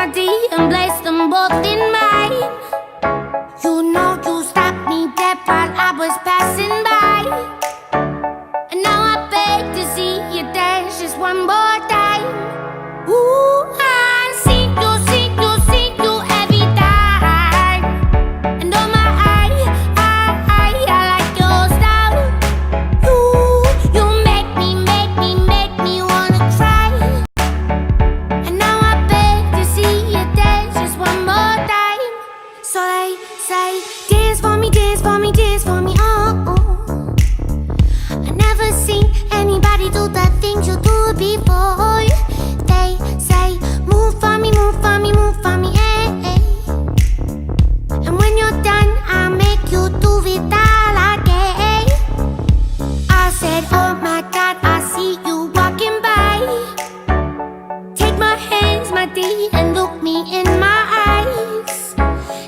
my D and place them both in mine. You know you stopped me dead while I was passing by, and now I beg to see you dance just one more time. Ooh, I see you every time. And oh my, I like your style. You make me wanna cry. And now I beg to see you dance just one more time. So they say, dance for me, dance for me, dance for me, oh, oh. I never seen anybody do the things you do before. They say, move for me, move for me, move for me, eh, eh. And when you're done, I'll make you do it all again. I said, oh my God, I see you walking by. Take my hands, my D, and look me in my eyes.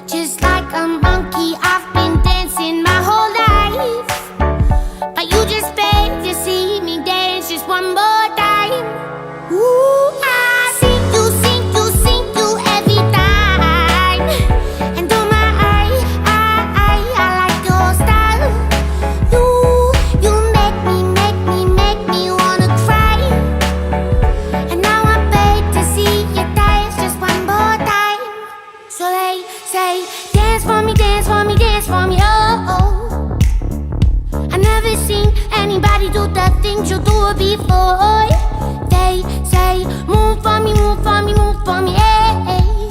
Just like a monkey, I've been dancing my whole life, but you just beg to see me dance just one more time. Ooh, I see you every time. And oh my, I like your style. You make me wanna cry. And now I beg to see you dance just one more time. So they say, dance for me, dance for me, dance for me, oh, oh. I never seen anybody do the things you do before. They say, move for me, move for me, move for me, eh, eh.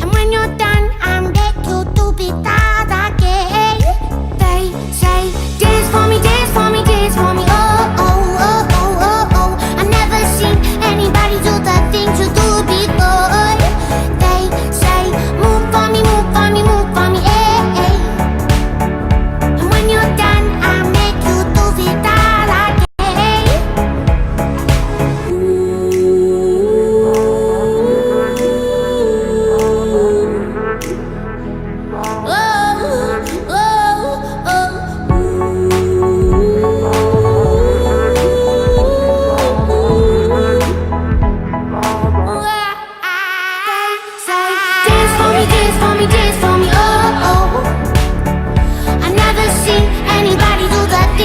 And when you're done, I'll make you do it all again. They say, dance for me, dance for me, dance for me, oh, oh, oh, oh, oh, oh. I never seen anybody do the things you do before. They say, move for me, move for me, move for me, eh, eh. And when you're done, I'll make you do it all again.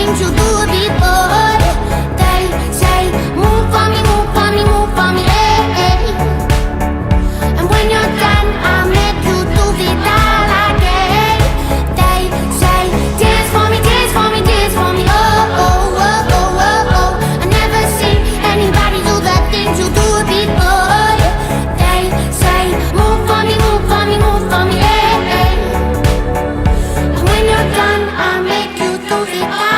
You do it before. They say, move for me, move for me, move for me, eh, eh. And when you're done, I'll make you do it all again. They say, dance for me, dance for me, dance for me, oh, oh, oh, oh, oh, oh. I never seen anybody do the things you do it before. They say, move for me, move for me, move for me, eh, eh. And when you're done, I'll make you do it all.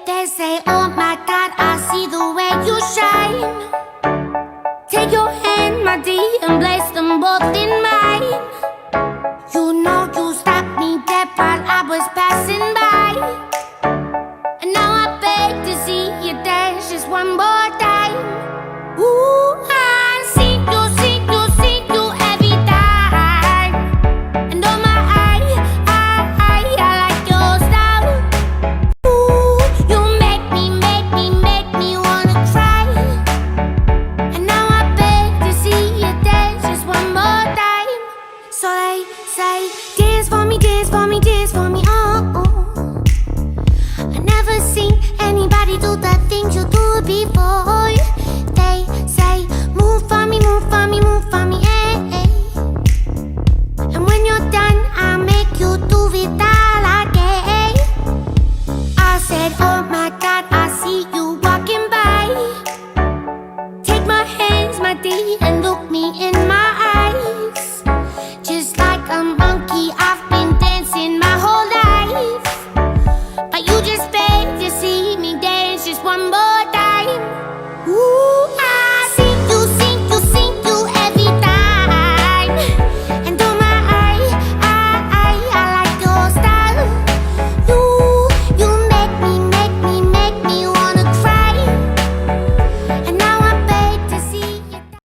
They say, oh my God, I see the way you shine. Take your hand, my D, and place them both in mine.